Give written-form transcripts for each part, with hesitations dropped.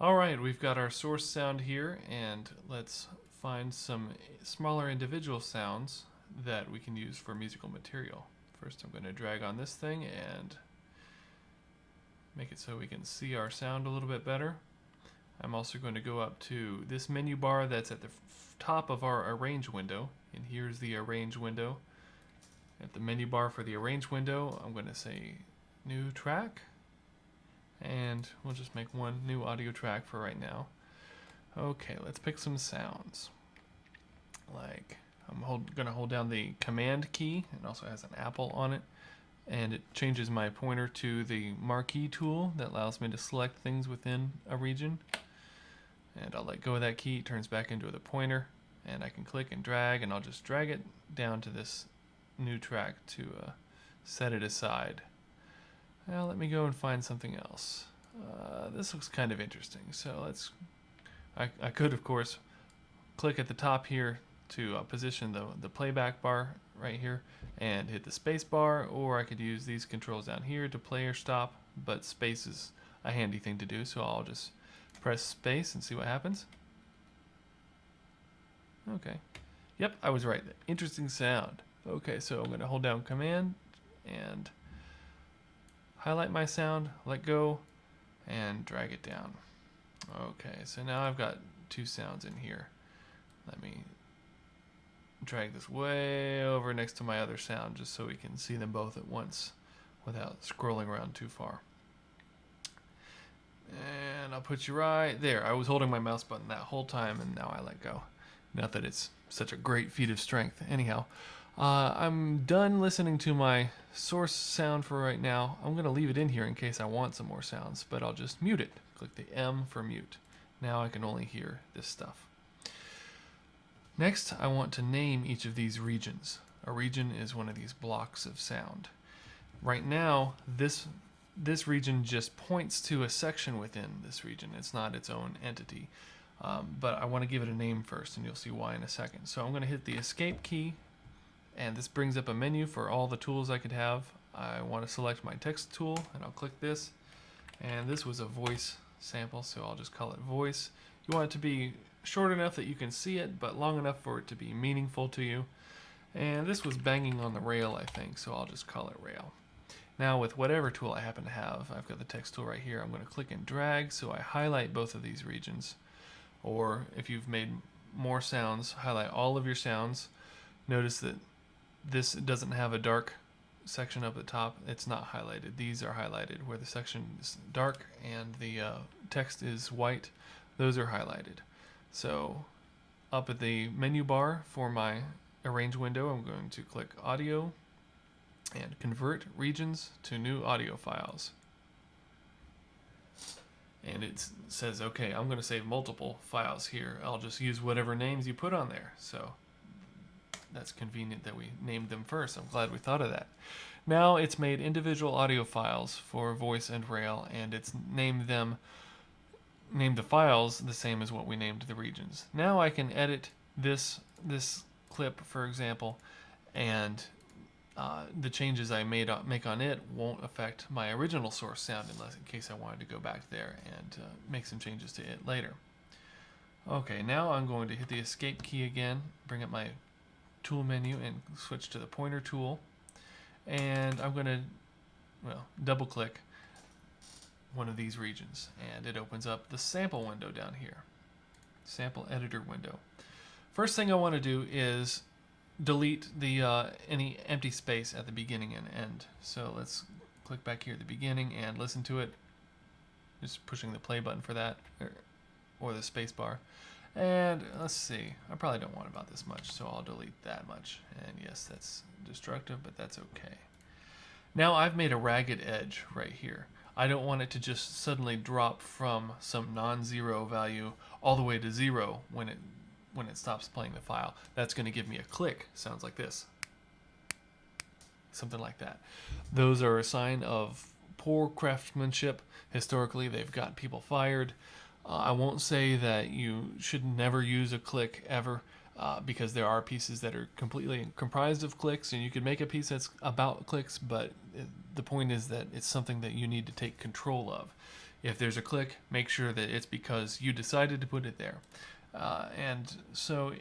Alright, we've got our source sound here, and let's find some smaller individual sounds that we can use for musical material. First I'm going to drag on this thing and make it so we can see our sound a little bit better. I'm also going to go up to this menu bar that's at the top of our arrange window, and here's the arrange window. At the menu bar for the arrange window, I'm going to say new track, and we'll just make one new audio track for right now. Okay, let's pick some sounds. Like, I'm going to hold down the command key, it also has an apple on it, and it changes my pointer to the marquee tool that allows me to select things within a region. And I'll let go of that key, it turns back into the pointer, and I can click and drag, and I'll just drag it down to this new track to set it aside. Now let me go and find something else. This looks kind of interesting, so I could of course click at the top here to position the playback bar right here and hit the space bar, or I could use these controls down here to play or stop, but space is a handy thing to do, so I'll just press space and see what happens. Okay. Yep, I was right. Interesting sound. Okay, so I'm going to hold down command and highlight my sound, let go, and drag it down. Okay, so now I've got two sounds in here. Let me drag this way over next to my other sound just so we can see them both at once without scrolling around too far. And I'll put you right there. I was holding my mouse button that whole time, and now I let go. Not that it's such a great feat of strength. Anyhow, I'm done listening to my source sound for right now. I'm going to leave it in here in case I want some more sounds, but I'll just mute it. Click the M for mute. Now I can only hear this stuff. Next, I want to name each of these regions. A region is one of these blocks of sound. Right now, this region just points to a section within this region. It's not its own entity. But I want to give it a name first, and you'll see why in a second. So I'm going to hit the escape key, and this brings up a menu for all the tools I could have. I want to select my text tool, and I'll click this. And this was a voice sample, so I'll just call it voice. You want it to be short enough that you can see it, but long enough for it to be meaningful to you. And this was banging on the rail, I think, so I'll just call it rail. Now with whatever tool I happen to have, I've got the text tool right here, I'm going to click and drag so I highlight both of these regions. Or if you've made more sounds, highlight all of your sounds. Notice that this doesn't have a dark section up at the top. It's not highlighted. These are highlighted where the section is dark and the text is white. Those are highlighted. So up at the menu bar for my arrange window, I'm going to click audio and convert regions to new audio files. And it says, okay, I'm going to save multiple files here. I'll just use whatever names you put on there. So that's convenient that we named them first. I'm glad we thought of that. Now it's made individual audio files for voice and rail, and it's named the files the same as what we named the regions. Now I can edit this clip, for example, and the changes I make on it won't affect my original source sound unless in case I wanted to go back there and make some changes to it later. Okay, now I'm going to hit the escape key again, bring up my tool menu and switch to the pointer tool, and I'm going to double click one of these regions, and it opens up the sample window down here, sample editor window. First thing I want to do is delete the any empty space at the beginning and end. So let's click back here at the beginning and listen to it. Just pushing the play button for that, or the space bar. And let's see, I probably don't want about this much, so I'll delete that much. And yes, that's destructive, but that's okay. Now I've made a ragged edge right here. I don't want it to just suddenly drop from some non-zero value all the way to 0 when it stops playing the file. That's going to give me a click. Sounds like this. Something like that. Those are a sign of poor craftsmanship. Historically, they've got people fired. I won't say that you should never use a click ever, because there are pieces that are completely comprised of clicks, and you could make a piece that's about clicks, but the point is that it's something that you need to take control of. If there's a click, make sure that it's because you decided to put it there. And so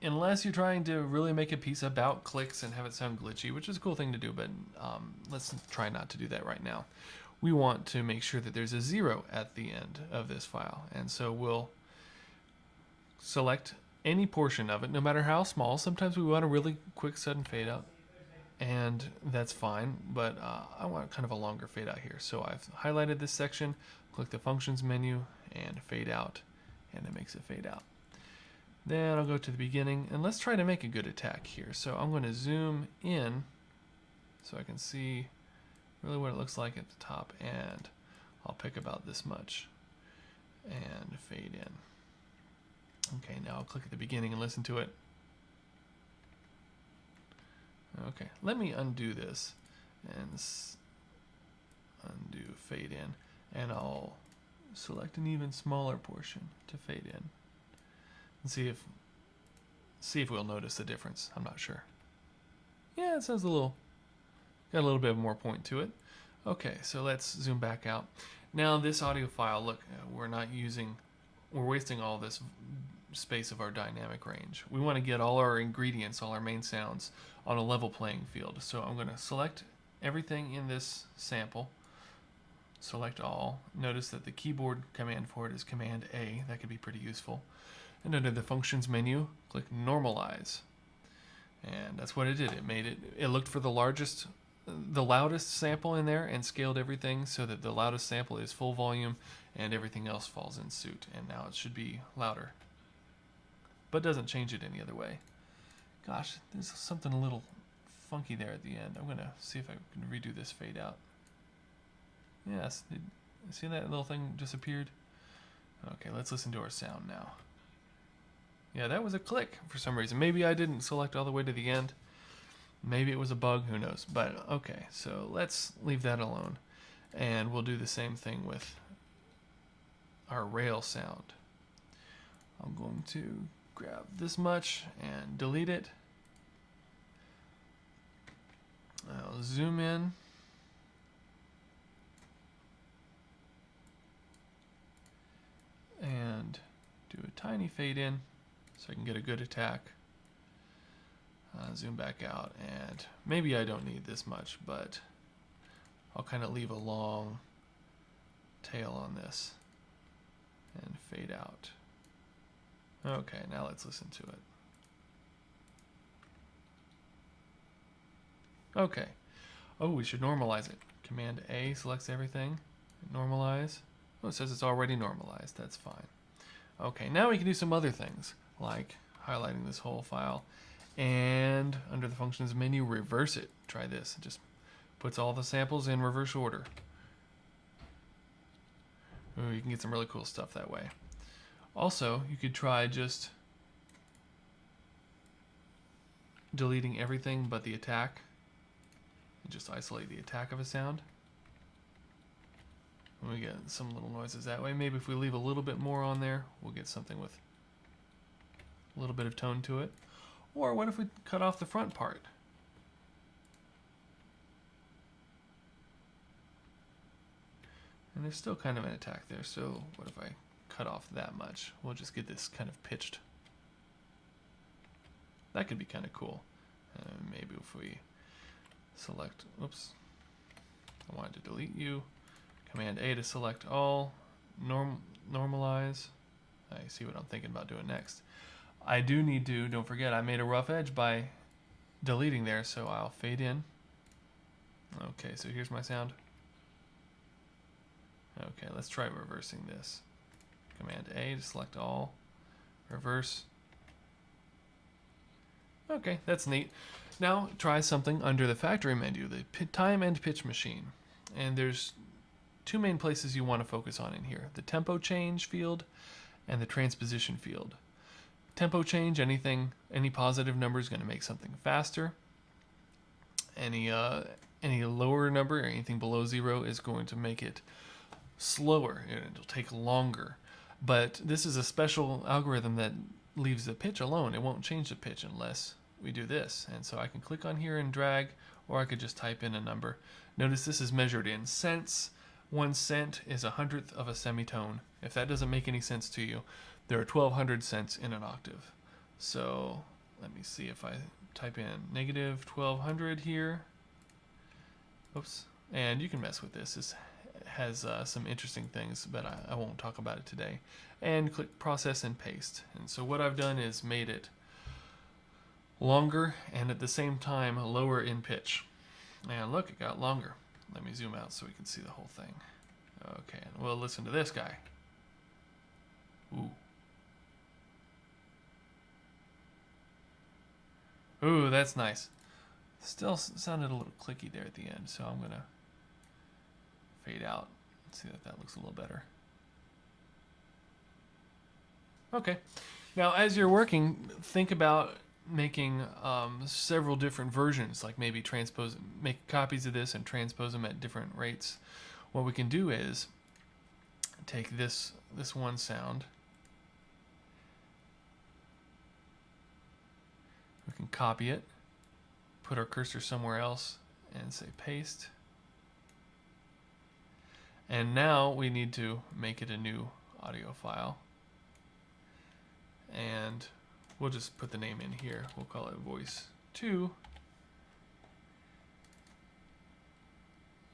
unless you're trying to really make a piece about clicks and have it sound glitchy, which is a cool thing to do, but let's try not to do that right now. We want to make sure that there's a 0 at the end of this file. And so we'll select any portion of it, no matter how small. Sometimes we want a really quick sudden fade out, and that's fine, but I want kind of a longer fade out here. So I've highlighted this section, click the functions menu, and fade out, and it makes it fade out. Then I'll go to the beginning, and let's try to make a good attack here. So I'm going to zoom in so I can see really what it looks like at the top, and I'll pick about this much and fade in. Okay, now I'll click at the beginning and listen to it. Okay, let me undo this and undo fade in, and I'll select an even smaller portion to fade in and see if we'll notice the difference. I'm not sure. Yeah, it sounds got a little bit more point to it. Okay, so let's zoom back out. Now this audio file, look, we're wasting all this space of our dynamic range. We want to get all our ingredients, all our main sounds on a level playing field. So I'm going to select everything in this sample, select all. Notice that the keyboard command for it is Command A. That could be pretty useful. And under the functions menu, click normalize. And that's what it did. It looked for the loudest sample in there and scaled everything so that the loudest sample is full volume and everything else falls in suit. And now it should be louder, but doesn't change it any other way. Gosh, there's something a little funky there at the end. I'm gonna see if I can redo this fade out. Yes, see that little thing disappeared? Okay, let's listen to our sound now. Yeah, that was a click for some reason. Maybe I didn't select all the way to the end. Maybe it was a bug, who knows. But okay, so let's leave that alone. And we'll do the same thing with our rail sound. I'm going to grab this much and delete it. I'll zoom in. And do a tiny fade in so I can get a good attack. Zoom back out, and maybe I don't need this much, but I'll kind of leave a long tail on this and fade out. Okay, now let's listen to it. Okay. Oh, we should normalize it. Command A selects everything. Normalize. Oh, it says it's already normalized. That's fine. Okay, now we can do some other things, like highlighting this whole file, and under the functions menu, reverse it. Try this. It just puts all the samples in reverse order. Ooh, you can get some really cool stuff that way. Also, you could try just deleting everything but the attack, and just isolate the attack of a sound. And we get some little noises that way. Maybe if we leave a little bit more on there, we'll get something with a little bit of tone to it. Or what if we cut off the front part? And there's still kind of an attack there, so what if I cut off that much? We'll just get this kind of pitched. That could be kind of cool. Maybe if we select, oops, I wanted to delete you. Command A to select all, normalize. I see what I'm thinking about doing next. I do need to, don't forget, I made a rough edge by deleting there, so I'll fade in. Okay, so here's my sound. Okay, let's try reversing this. Command A to select all, reverse. Okay, that's neat. Now try something under the factory menu, the time and pitch machine. And there's two main places you want to focus on in here: the tempo change field and the transposition field. Tempo change, any positive number is going to make something faster. Any lower number or anything below 0 is going to make it slower. It'll take longer. But this is a special algorithm that leaves the pitch alone. It won't change the pitch unless we do this. And so I can click on here and drag, or I could just type in a number. Notice this is measured in cents. 1 cent is 1/100th of a semitone. If that doesn't make any sense to you, there are 1200 cents in an octave. So let me see if I type in negative 1200 here. Oops. And you can mess with this. This has some interesting things, but I won't talk about it today. And click process and paste. And so what I've done is made it longer and at the same time lower in pitch. And look, it got longer. Let me zoom out so we can see the whole thing. Okay, and we'll listen to this guy. Ooh. Ooh, that's nice. Still sounded a little clicky there at the end, so I'm gonna fade out. See that that looks a little better. Okay. Now, as you're working, think about making several different versions, like maybe make copies of this and transpose them at different rates. What we can do is take this one sound. We can copy it, put our cursor somewhere else, and say paste. And now we need to make it a new audio file. And we'll just put the name in here. We'll call it voice 2.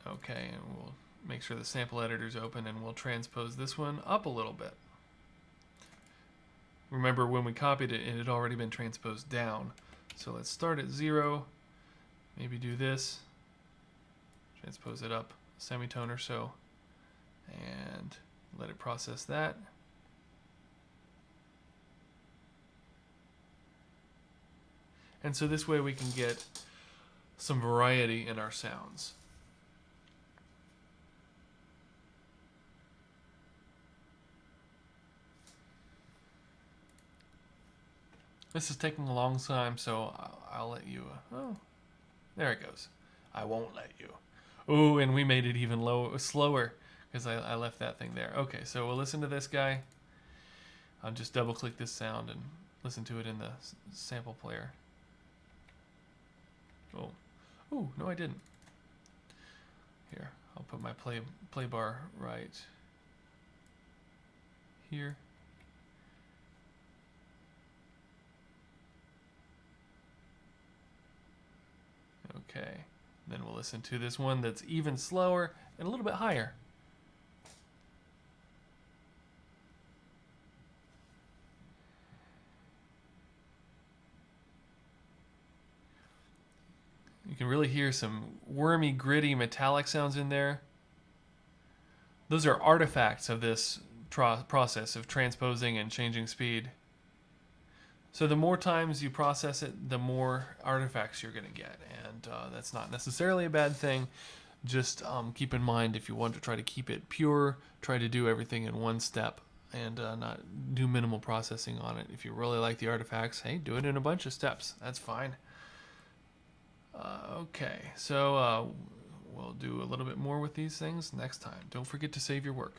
Okay, and we'll make sure the sample editor's open, and we'll transpose this one up a little bit. Remember, when we copied it, it had already been transposed down. So let's start at 0, maybe do this, transpose it up a semitone or so, and let it process that. And so this way we can get some variety in our sounds. This is taking a long time, so I'll let you... oh, there it goes. I won't let you. Oh, and we made it even slower because I left that thing there. Okay, so we'll listen to this guy. I'll just double-click this sound and listen to it in the sample player. Oh, ooh, no, I didn't. Here, I'll put my play bar right here. Okay, then we'll listen to this one that's even slower and a little bit higher. You can really hear some wormy, gritty, metallic sounds in there. Those are artifacts of this process of transposing and changing speed. So the more times you process it, the more artifacts you're going to get. And that's not necessarily a bad thing. Just keep in mind, if you want to try to keep it pure, try to do everything in one step and not do minimal processing on it. If you really like the artifacts, hey, do it in a bunch of steps. That's fine. Okay, so we'll do a little bit more with these things next time. Don't forget to save your work.